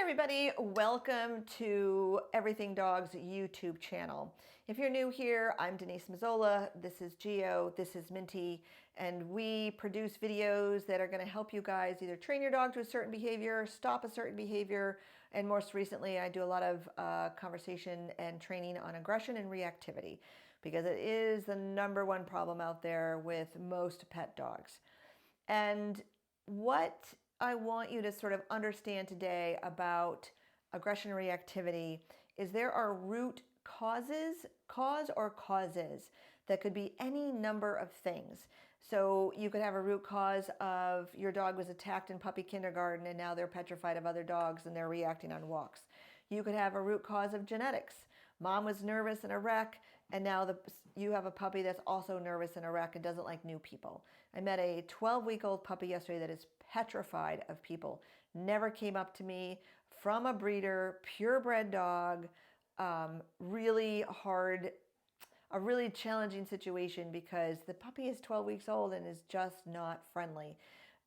everybody, welcome to Everything Dogs YouTube channel. If you're new here, I'm Denise Mazzola, this is Geo, this is Minty, and we produce videos that are going to help you guys either train your dog to a certain behavior, stop a certain behavior, and most recently I do a lot of conversation and training on aggression and reactivity because it is the #1 problem out there with most pet dogs. And what I want you to sort of understand today about aggression and reactivity is there are root causes that could be any number of things. So you could have a root cause of your dog was attacked in puppy kindergarten and now they're petrified of other dogs and they're reacting on walks. You could have a root cause of genetics. Mom was nervous in a wreck and now you have a puppy that's also nervous in a wreck and doesn't like new people. I met a 12-week-old puppy yesterday that is petrified of people. Never came up to me, from a breeder, purebred dog, really hard, a really challenging situation because the puppy is 12 weeks old and is just not friendly.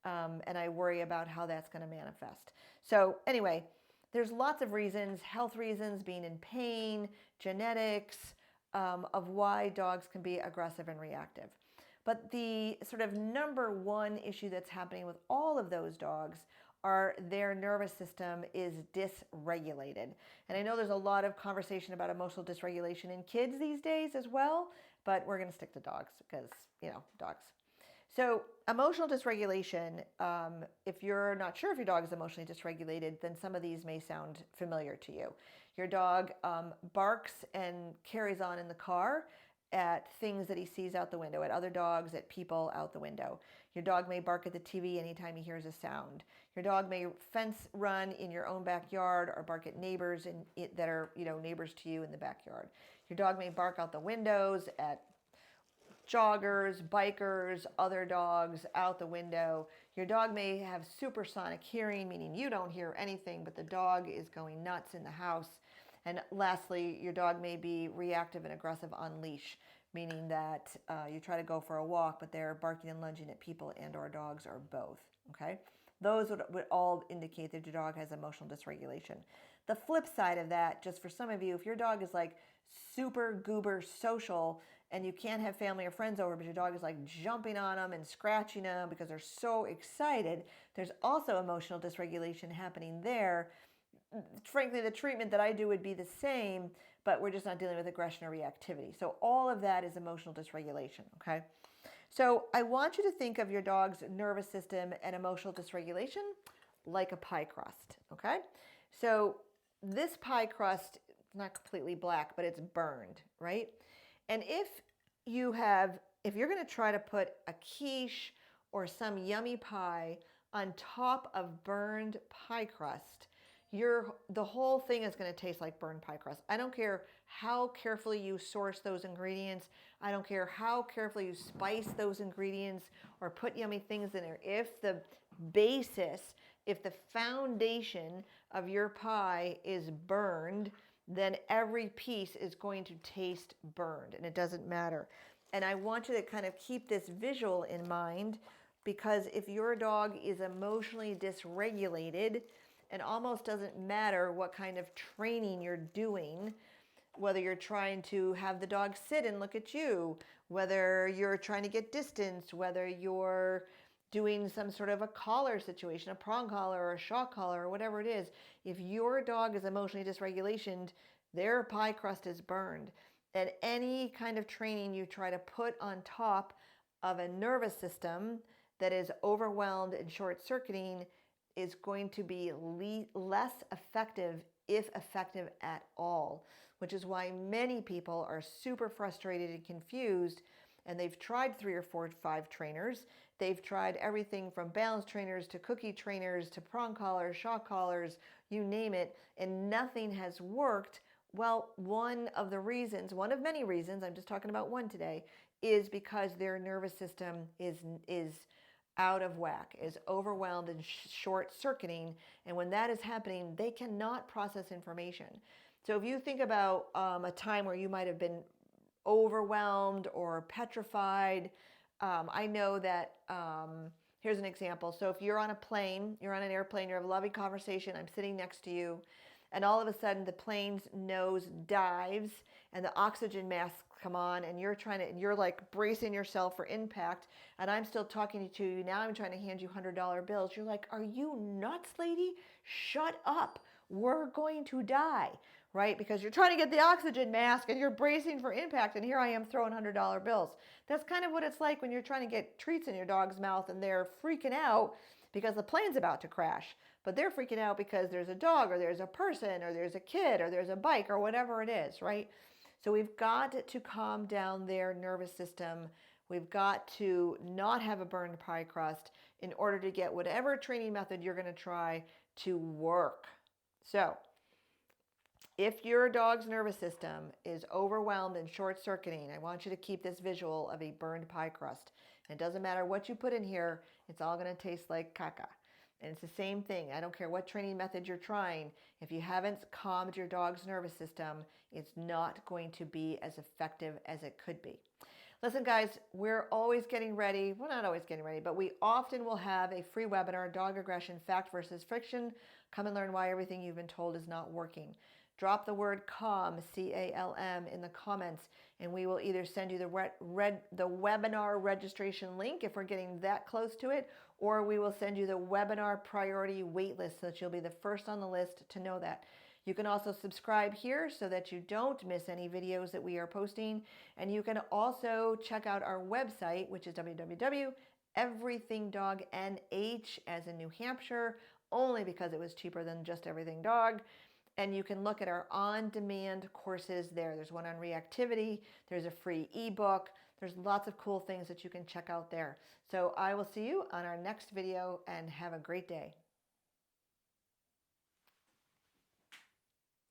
And I worry about how that's going to manifest. So anyway, there's lots of reasons, health reasons, being in pain, genetics, of why dogs can be aggressive and reactive. But the sort of #1 issue that's happening with all of those dogs are their nervous system is dysregulated. And I know there's a lot of conversation about emotional dysregulation in kids these days as well, but we're going to stick to dogs because, dogs. So emotional dysregulation, if you're not sure if your dog is emotionally dysregulated, then some of these may sound familiar to you. Your dog barks and carries on in the car at things that he sees out the window, at other dogs, at people out the window. Your dog may bark at the TV anytime he hears a sound. Your dog may fence run in your own backyard or bark at neighbors that are neighbors to you in the backyard. Your dog may bark out the windows at joggers, bikers, other dogs out the window. Your dog may have supersonic hearing, meaning you don't hear anything, but the dog is going nuts in the house. And lastly, your dog may be reactive and aggressive on leash, meaning that you try to go for a walk, but they're barking and lunging at people and or dogs or both, okay? Those would all indicate that your dog has emotional dysregulation. The flip side of that, just for some of you, if your dog is like super goober social and you can't have family or friends over, but your dog is like jumping on them and scratching them because they're so excited, there's also emotional dysregulation happening there. Frankly, the treatment that I do would be the same, but we're just not dealing with aggression or reactivity. So all of that is emotional dysregulation, okay? So I want you to think of your dog's nervous system and emotional dysregulation like a pie crust, okay? So this pie crust is not completely black, but it's burned, right? And if you're going to try to put a quiche or some yummy pie on top of burned pie crust, the whole thing is going to taste like burned pie crust. I don't care how carefully you source those ingredients. I don't care how carefully you spice those ingredients or put yummy things in there. If the foundation of your pie is burned, then every piece is going to taste burned, and it doesn't matter. And I want you to kind of keep this visual in mind, because if your dog is emotionally dysregulated, it almost doesn't matter what kind of training you're doing, whether you're trying to have the dog sit and look at you, whether you're trying to get distance, whether you're doing some sort of a collar situation, a prong collar or a shock collar or whatever it is. If your dog is emotionally dysregulated, their pie crust is burned. And any kind of training you try to put on top of a nervous system that is overwhelmed and short-circuiting is going to be less effective, if effective at all, which is why many people are super frustrated and confused, and they've tried 3 or 4 or 5 trainers. They've tried everything from balance trainers to cookie trainers to prong collars, shock collars, you name it, and nothing has worked. Well, one of many reasons, I'm just talking about one today, is because their nervous system is out of whack, is overwhelmed and short-circuiting. And when that is happening, they cannot process information. So if you think about a time where you might have been overwhelmed or petrified, I know that Here's an example. So if you're on a plane, you're on an airplane, you have a lovely conversation, I'm sitting next to you, and all of a sudden the plane's nose dives and the oxygen masks come on, and you're like bracing yourself for impact, and I'm still talking to you. Now I'm trying to hand you $100 bills. You're like, are you nuts, lady? Shut up. We're going to die, right? Because you're trying to get the oxygen mask and you're bracing for impact, and here I am throwing $100 bills. That's kind of what it's like when you're trying to get treats in your dog's mouth and they're freaking out because the plane's about to crash. But they're freaking out because there's a dog or there's a person or there's a kid or there's a bike or whatever it is, right? So we've got to calm down their nervous system. We've got to not have a burned pie crust in order to get whatever training method you're going to try to work. So if your dog's nervous system is overwhelmed and short-circuiting, I want you to keep this visual of a burned pie crust. And it doesn't matter what you put in here, it's all going to taste like caca. And it's the same thing. I don't care what training method you're trying. If you haven't calmed your dog's nervous system, it's not going to be as effective as it could be. Listen, guys, we're always getting ready. Well, not always getting ready, but we often will have a free webinar, Dog Aggression, Fact versus Fiction. Come and learn why everything you've been told is not working. Drop the word CALM, C-A-L-M, in the comments, and we will either send you the webinar registration link if we're getting that close to it, or we will send you the webinar priority waitlist so that you'll be the first on the list to know that. You can also subscribe here so that you don't miss any videos that we are posting. And you can also check out our website, which is www.everythingdognh, as in New Hampshire, only because it was cheaper than just Everything Dog. And you can look at our on-demand courses there. There's one on reactivity. There's a free ebook. There's lots of cool things that you can check out there. So I will see you on our next video, and have a great day.